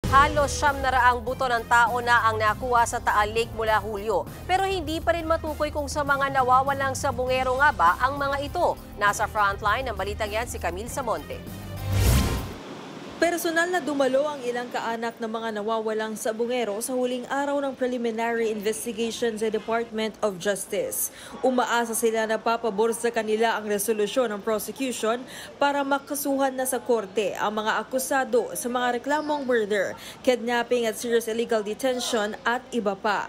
Halos 700 buto ng tao na ang nakuha sa Taal Lake mula Hulyo. Pero hindi pa rin matukoy kung sa mga nawawalang sabungero nga ba ang mga ito. Nasa frontline ng balitang yan si Camille Samonte. Personal na dumalo ang ilang kaanak ng mga nawawalang sabungero sa huling araw ng preliminary investigation sa Department of Justice. Umaasa sila na papabor sa kanila ang resolusyon ng prosecution para makasuhan na sa korte ang mga akusado sa mga reklamong murder, kidnapping at serious illegal detention at iba pa.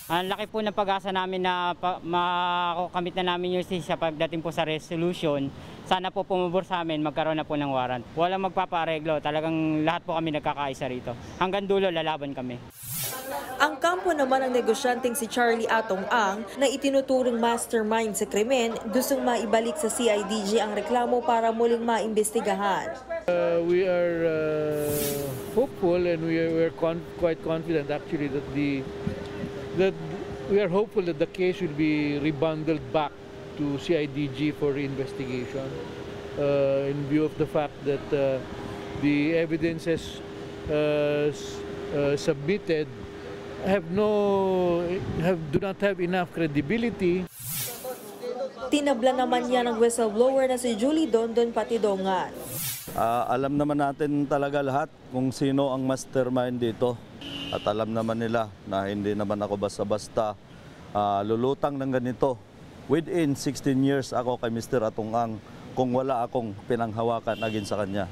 Ang laki po ng pag-asa namin na makakamit na namin yung justisya pagdating po sa resolution. Sana po pumabor sa amin, magkaroon na po ng warrant. Walang magpapareglo, talagang lahat po kami nagkakaisa rito. Hanggang dulo, lalaban kami. Ang kampo naman ng negosyanteng si Charlie Atong Ang na itinuturing mastermind sa krimen, gustong maibalik sa CIDG ang reklamo para muling maimbestigahan. We are hopeful and we are quite confident actually that we are hopeful that the case will be rebundled back to CIDG for investigation in view of the fact that the evidences submitted do not have enough credibility. Tinabla naman niya ng whistleblower na si Julie Dondon Patidongan. Alam naman natin talaga lahat kung sino ang mastermind dito. At alam naman nila na hindi naman ako basta-basta lulutang ng ganito. Within 16 years ako kay Mr. Atong Ang kung wala akong pinanghawakan agin sa kanya.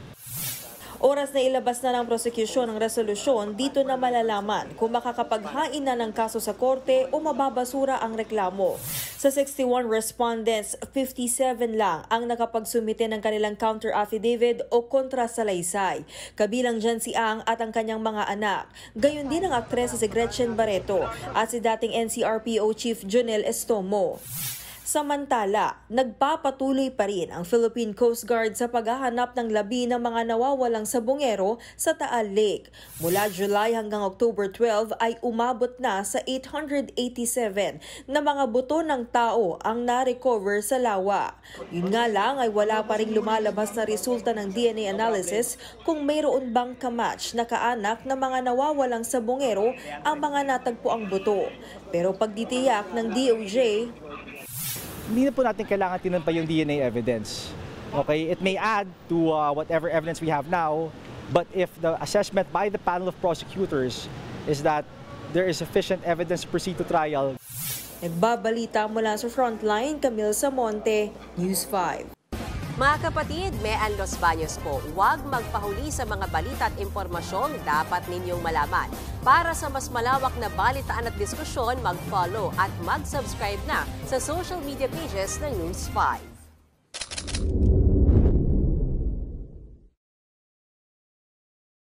Oras na ilabas na ng prosecution ang resolusyon, dito na malalaman kung makakapaghain na ng kaso sa korte o mababasura ang reklamo. Sa 61 respondents, 57 lang ang nakapagsumite ng kanilang counter affidavit o kontrasalaysay. Kabilang dyan si Ang at ang kanyang mga anak. Gayon din ang aktres si Gretchen Barreto at si dating NCRPO Chief Jonel Estomo. Samantala, nagpapatuloy pa rin ang Philippine Coast Guard sa paghahanap ng labi ng mga nawawalang sabungero sa Taal Lake. Mula July hanggang October 12 ay umabot na sa 887 na mga buto ng tao ang na-recover sa lawa. Yun nga lang ay wala pa rin lumalabas na resulta ng DNA analysis kung mayroon bang kamatch na kaanak ng mga nawawalang sabungero ang mga natagpuang buto. Pero pagditiyak ng DOJ, hindi na po natin kailangan tinun pa yung DNA evidence. Okay, it may add to whatever evidence we have now, but if the assessment by the panel of prosecutors is that there is sufficient evidence to proceed to trial. Nagbabalita mula sa Frontline, Camille Samonte, News 5. Mga kapatid, Mean Los Baños po, huwag magpahuli sa mga balita at impormasyong dapat ninyong malaman. Para sa mas malawak na balitaan at diskusyon, mag-follow at mag-subscribe na sa social media pages ng News 5.